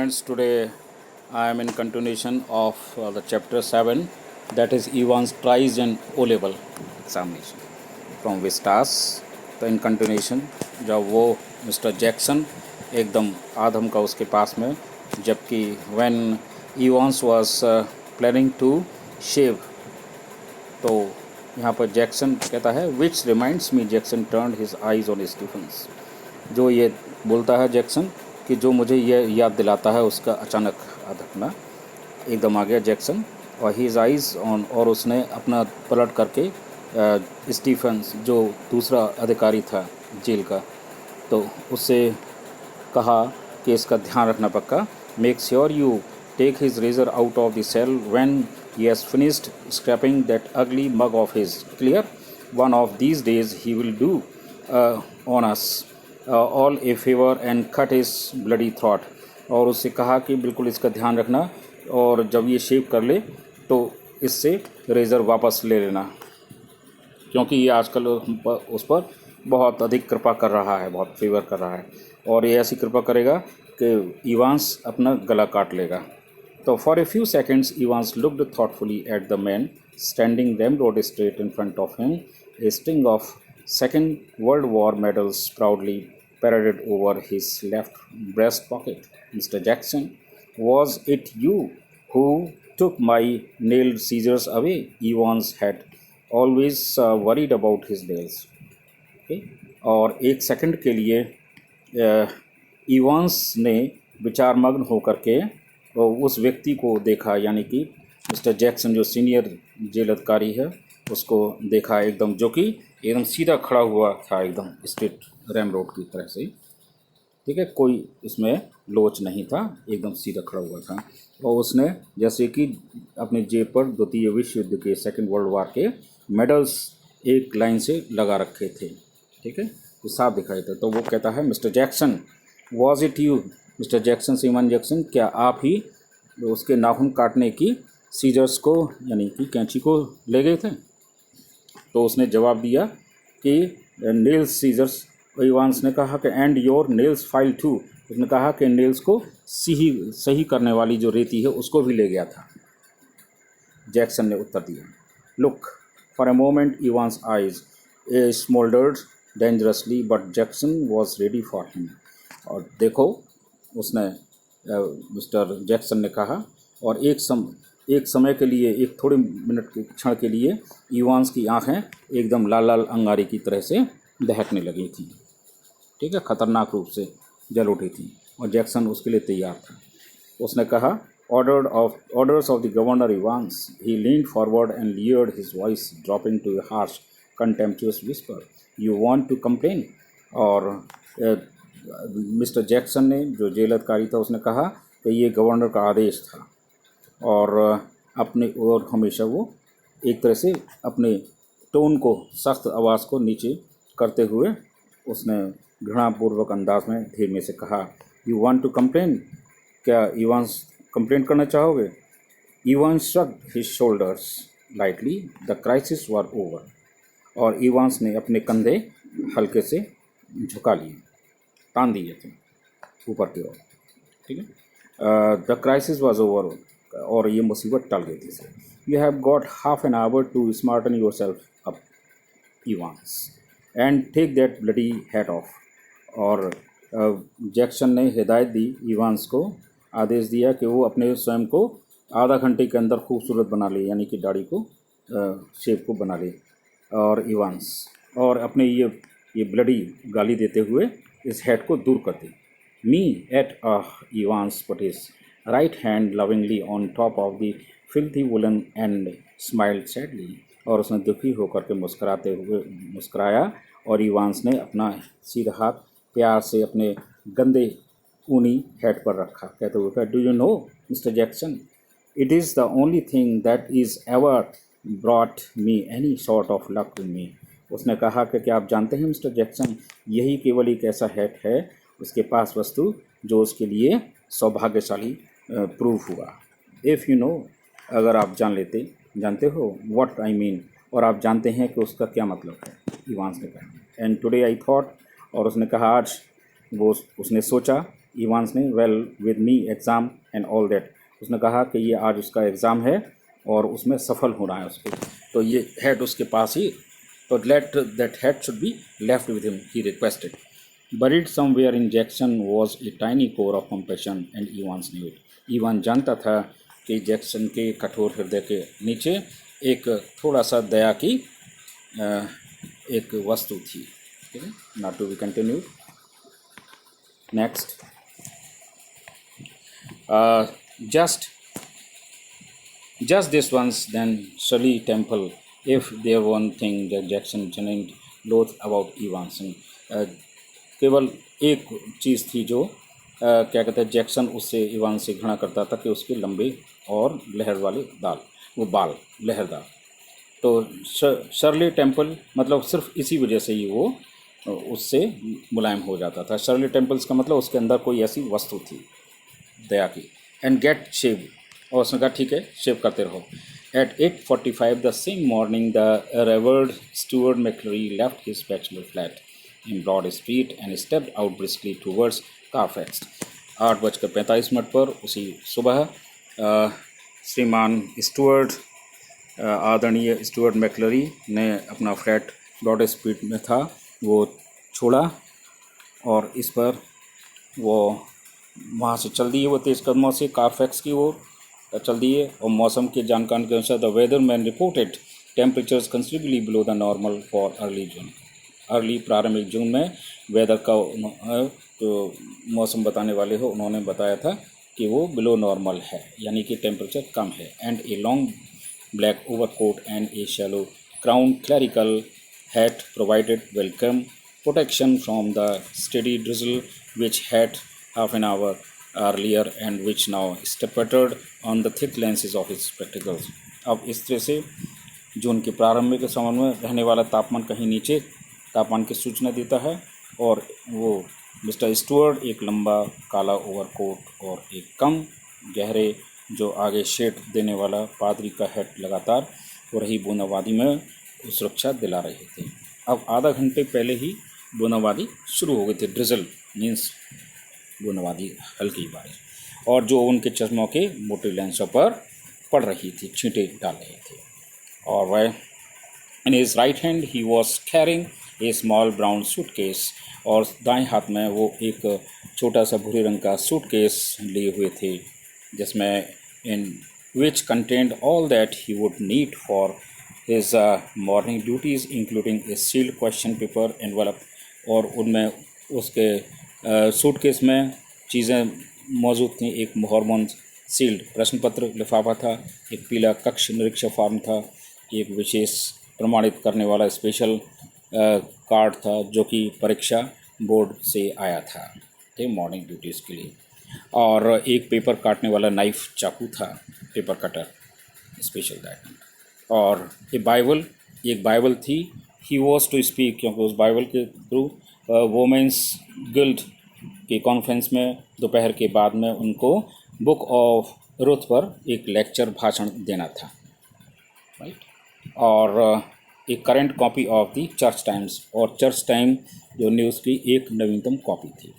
Friends, today I am in continuation of the chapter 7, that is Evans tries and O level examination from Vistas. तो इन continuation जब वो mister Jackson एकदम आदम का उसके पास में, जबकि when Evans was planning to shave, तो यहाँ पर जैक्सन कहता है which reminds me, Jackson turned his eyes on Stephens. जो ये बोलता है जैक्सन कि जो मुझे ये याद दिलाता है, उसका अचानक अधकना एकदम आ गया जैक्सन और हीज आइज़ ऑन, और उसने अपना पलट करके स्टीफन्स जो दूसरा अधिकारी था जेल का, तो उससे कहा कि इसका ध्यान रखना पक्का, make sure you take his razor out of the cell when he has finished scraping that ugly mug of his. Clear? One of these days he will do on us all a favor and cut his bloody throat. और उससे कहा कि बिल्कुल इसका ध्यान रखना, और जब ये शेव कर ले तो इससे रेज़र वापस ले लेना, क्योंकि ये आजकल उस पर बहुत अधिक कृपा कर रहा है, बहुत फेवर कर रहा है, और ये ऐसी कृपा करेगा कि इवांस अपना गला काट लेगा। So for a few seconds, Evans looked thoughtfully at the man standing ramrod straight in front of him. A string of Second World War medals proudly paraded over his left breast pocket. Mr. Jackson, was it you who took my nailed scissors away? Evans had always worried about his nails. Okay? और एक second के लिए Evans ने विचारमग्न होकर के उस व्यक्ति को देखा, यानी कि मिस्टर जैक्सन जो सीनियर जेल अधिकारी है उसको देखा, एकदम जो कि एकदम सीधा खड़ा हुआ था, एकदम स्ट्रेट रैम रोड की तरह से। ठीक है, कोई इसमें लोच नहीं था, एकदम सीधा खड़ा हुआ था, और उसने जैसे कि अपने जेब पर द्वितीय विश्व युद्ध के सेकेंड वर्ल्ड वार के मेडल्स एक लाइन से लगा रखे थे। ठीक है, तो साफ दिखाई था। तो वो कहता है mister Jackson, was it you? Mister Jackson, semen Jackson, क्या आप ही उसके नाखून काटने की सीजर्स को, यानी कि कैंची को ले गए थे? तो उसने जवाब दिया कि नेल्स सीजर्स। इवांस ने कहा कि and your nails file too. उसने कहा कि नेल्स को सही करने वाली जो रेती है उसको भी ले गया था। जैक्सन ने उत्तर दिया। Look, for a moment Evans eyes smouldered dangerously, but Jackson was ready for him. और देखो, उसने मिस्टर जैक्सन ने कहा, और एक समय के लिए, एक थोड़े मिनट के क्षण के लिए इवांस की आंखें एकदम लाल लाल अंगारे की तरह से दहकने लगी थी। ठीक है, खतरनाक रूप से जल उठी थी, और जैक्सन उसके लिए तैयार था। उसने कहा, orders of the governor Evans. He leaned forward and leered, his voice dropping to a harsh, contemptuous whisper. You want to complain? और मिस्टर जैक्सन ने, जो जेल अधिकारी था, उसने कहा कि ये गवर्नर का आदेश था, और हमेशा वो एक तरह से अपने टोन को, सख्त आवाज़ को नीचे करते हुए उसने घृणापूर्वक अंदाज में धीमे से कहा, यू वांट टू कंप्लेन? क्या इवांस कंप्लेंट करना चाहोगे? Evans shrugged his shoulders lightly, the crisis were over. और इवांस ने अपने कंधे हल्के से झुका लिए, तान दिए थे ऊपर की ओर। ठीक है, द क्राइसिस वाज ओवर, और ये मुसीबत टल गई थी। You have got half an hour to smarten yourself up Evans and take that bloody hat off. और जैक्सन ने हिदायत दी, इवांस को आदेश दिया कि वो अपने स्वयं को आधा घंटे के अंदर खूबसूरत बना ले, यानी कि दाढ़ी को, शेप को बना ले। और इवांस, और अपने ये ब्लडी गाली देते हुए इस हेड को दूर कर दी। Me at Evans put his right hand lovingly on top of the filthy woollen and smiled sadly. और उसने दुखी होकर के मुस्कुराया, और इवांस ने अपना सीधा हाथ प्यार से अपने गंदे ऊनी हेड पर रखा, कहते हुए, do you know mister Jackson, it is the only thing that is ever brought me any sort of luck to me. उसने कहा कि क्या आप जानते हैं मिस्टर जैक्सन, यही केवल एक ऐसा हैट है उसके पास वस्तु जो उसके लिए सौभाग्यशाली प्रूफ हुआ। इफ़ यू नो, अगर आप जानते हो व्हाट आई मीन, और आप जानते हैं कि उसका क्या मतलब है, इवांस ने कहा। एंड टुडे आई थॉट, और उसने कहा आज उसने सोचा इवांस ने well with me exam and all that, उसने कहा कि ये आज उसका एग्ज़ाम है और उसमें सफल होना है उसको, तो ये हेड उसके पास ही, तो let that head should be left with him, he requested. Buried somewhere in Jackson was a tiny core of compassion and Evans knew it. Evan जानता था कि जैक्सन के कठोर हृदय के नीचे एक थोड़ा सा दया की एक वस्तु थी. Now to be continued. Next, just this once, then Shirley Temple. If there one thing that Jackson didn't loathe about Evanson, केवल एक चीज़ थी जो क्या कहते हैं, जैक्सन उससे इवान से घृणा करता था कि उसके लंबे और लहर वाले बाल लहरदार. तो शर्ली टेम्पल मतलब सिर्फ इसी वजह से ही वो उससे मुलायम हो जाता था. शर्ली टेम्पल्स का मतलब उसके अंदर कोई ऐसी वस्तु थी दया की. एंड गेट शेव, और उसने कहा ठीक है शेव करते रहो. At 8:45 the same morning, the revered Stuart McClary left his bachelor flat in Broad Street and stepped out briskly towards Carfax. 8:45 पर उसी सुबह श्रीमान स्टुअर्ट, आदरणीय स्टुअर्ट मैक्लरी ने अपना फ्लैट ब्रॉड स्ट्रीट में था वो छोड़ा और इस पर वो वहाँ से चल दिए, वो तेज़ कदमों से कारफैक्स की ओर चल दिए. और मौसम के जानकार के अनुसार the weatherman reported temperatures considerably below the normal for early प्रारंभिक जून में वेदर का तो मौसम बताने वाले हो उन्होंने बताया था कि वो बिलो नॉर्मल है, यानी कि टेम्परेचर कम है. And a long black overcoat and A shallow crown clerical hat provided welcome protection from the steady drizzle which had half an hour earlier and which now steppered on the thick lenses of his spectacles. अब इस तरह से जून के प्रारंभिक समय में रहने वाला तापमान कहीं नीचे तापमान की सूचना देता है और वो मिस्टर स्टुअर्ट एक लंबा काला ओवरकोट और एक कम गहरे जो आगे शेड देने वाला पादरी का हेड लगातार हो रही बूंदाबांदी में सुरक्षा दिला रहे थे. अब आधा घंटे पहले ही बूंदाबांदी शुरू हो गई थी. ड्रिजल मीन्स बूंदाबांदी, हल्की बारिश, और जो उनके चश्मों के मोटे लेंसों पर पड़ रही थी, छींटे डाल रहे थे. और वह in his right hand he was carrying a small brown suitcase, और दाएं हाथ में वो एक छोटा सा भूरे रंग का सूटकेस लिए हुए थे जिसमें in which contained all that he would need for his morning duties including a sealed question paper envelope. और उनमें उसके सूटकेस में चीज़ें मौजूद थीं. एक हॉर्मोन सील्ड प्रश्न पत्र लिफाफा था, एक पीला कक्ष निरीक्षण फॉर्म था, एक विशेष प्रमाणित करने वाला स्पेशल कार्ड था जो कि परीक्षा बोर्ड से आया था मॉर्निंग ड्यूटीज़ के लिए, और एक पेपर काटने वाला नाइफ चाकू था, पेपर कटर स्पेशल दैट, और एक बाइबल थी. ही वॉज टू स्पीक, क्योंकि उस बाइबल के थ्रू वोमेंस गिल्ड की कॉन्फ्रेंस में दोपहर के बाद में उनको बुक ऑफ रुथ पर एक लेक्चर भाषण देना था, राइट. और एक current copy of the Church Times, और चर्च टाइम जो न्यूज़ की एक नवीनतम कॉपी थी.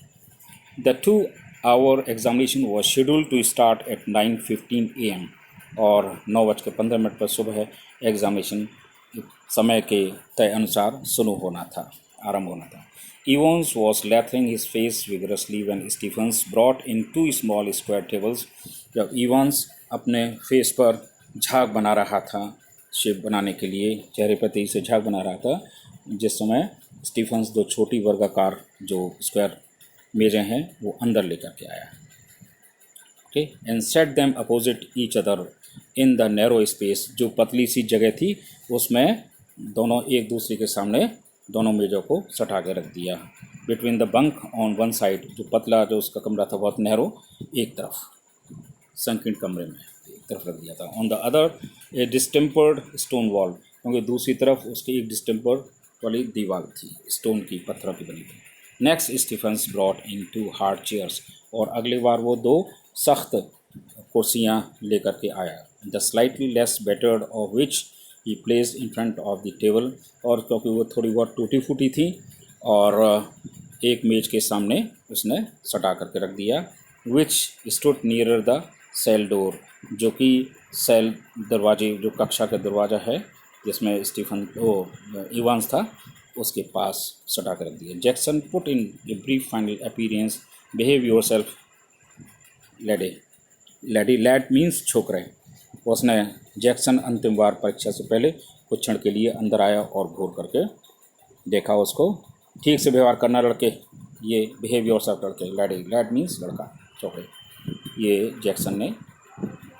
The 2-hour examination was scheduled to start at 9:15 AM, और 9:15 पर सुबह एग्जामिनेशन समय के तय अनुसार शुरू होना था, आरंभ होना था. Evans was lathering his face vigorously when Stephens brought in 2 small square tables. जब इवांस अपने फेस पर झाग बना रहा था, शेप बनाने के लिए चेहरे पर तेजी से झाग बना रहा था, जिस समय स्टीफन्स 2 छोटी वर्गाकार जो स्क्वायर मेज़ें हैं वो अंदर लेकर के आया. Okay, and set them opposite each other in the narrow space, जो पतली सी जगह थी उसमें दोनों एक दूसरे के सामने दोनों मेज़ों को सटा के रख दिया. Between the bunk on one side, जो पतला जो उसका कमरा था बहुत नैरो, एक तरफ संकीर्ण कमरे में एक तरफ रख दिया था. On the other a distempered stone wall, क्योंकि दूसरी तरफ उसकी एक डिस्टेम्पर्ड वाली दीवार थी, स्टोन की, पत्थरों की बनी थी. Next Stephens brought in 2 hard chairs, और अगली बार वो 2 सख्त कुर्सियाँ लेकर के आया. The slightly less battered of which he place in front of the table, और क्योंकि वो थोड़ी बहुत टूटी फूटी थी और एक मेज के सामने उसने सटा करके रख दिया, which stood nearer the cell door, जो कि सेल दरवाजे, जो कक्षा का दरवाज़ा है जिसमें इवांस था, उसके पास सटा कर रख दिया। Jackson put in a brief final appearance, behave yourself lady. Lady lad means छोकरे। उसने जैक्सन अंतिम बार परीक्षा से पहले कुछ क्षण के लिए अंदर आया और घूर करके देखा उसको। ठीक से व्यवहार करना लड़के, ये बिहेव योर सेल्फ लड़के, लेडी लैड मीन्स लड़का, छोकरे, ये जैक्सन ने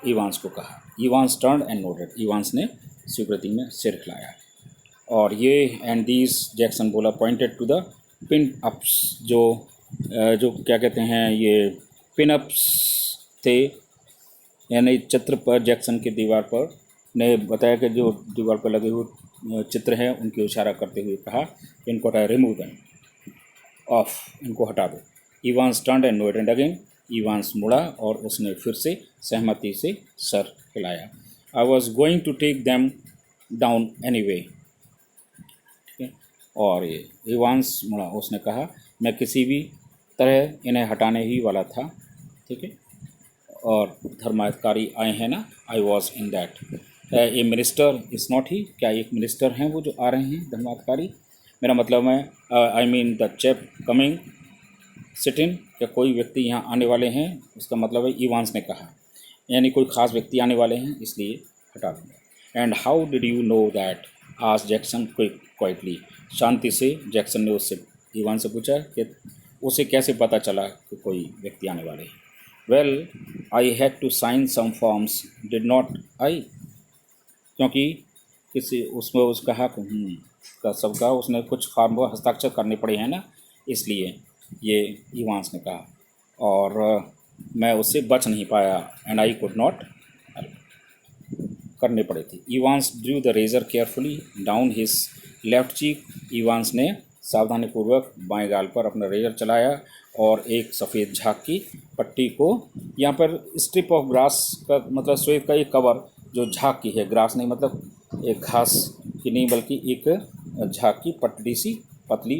इवांस को कहा। Evans turn and noted, Evans ने स्वीकृति में सिर हिलाया। और ये एंड दीज, जैक्सन बोला, pointed to the pin ups, जो क्या कहते हैं, ये पिन अप्स थे, यानी चित्र पर जैक्सन की दीवार पर ने बताया कि जो दीवार पर लगे हुए चित्र हैं उनकी इशारा करते हुए कहा इनको हटा, रिमूव देम ऑफ, इनको हटा दो। Evans turn and noted again, Evans मुड़ा और उसने फिर से सहमति से सर हिलाया। I was going to take them down anyway, ठीक है। और ये इवांस मुड़ा, उसने कहा मैं किसी भी तरह इन्हें हटाने ही वाला था, ठीक है। और धर्माधिकारी आए हैं ना, I was in that, A minister is not ही, क्या एक मिनिस्टर हैं वो जो आ रहे हैं धर्माधिकारी, मेरा मतलब है I mean the cheap coming sit in, क्या कोई व्यक्ति यहाँ आने वाले हैं, उसका मतलब है इवांस ने कहा, यानी कोई ख़ास व्यक्ति आने वाले हैं इसलिए हटा दूँगा। And how did you know that, आज जैक्सन क्वाइटली, शांति से जैक्सन ने उससे इवांस से पूछा कि उसे कैसे पता चला कि कोई व्यक्ति आने वाले हैं। Well I had to sign some forms, did not I, क्योंकि किसी उसमें उसका हक का सबका, उसने कुछ फॉर्म पर हस्ताक्षर करने पड़े हैं ना, इसलिए ये इवांस ने कहा, और मैं उससे बच नहीं पाया, एंड आई कुड नॉट, करने पड़े थे। Evans drew the razor carefully down his left cheek, Evans ने सावधानीपूर्वक बाएं गाल पर अपना रेजर चलाया और एक सफ़ेद झाग की पट्टी को, यहाँ पर स्ट्रिप ऑफ ग्रास का मतलब श्वेत का एक कवर जो झाग की है, ग्रास नहीं मतलब एक घास की नहीं बल्कि एक झाग की पतली सी पतली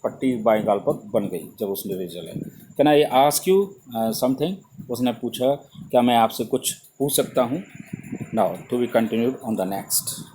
पट्टी बाएं गाल पर बन गई जब उसने रेजर लिया। Can I ask you something, उसने पूछा क्या मैं आपसे कुछ पूछ सकता हूँ। Now to be continued on the next.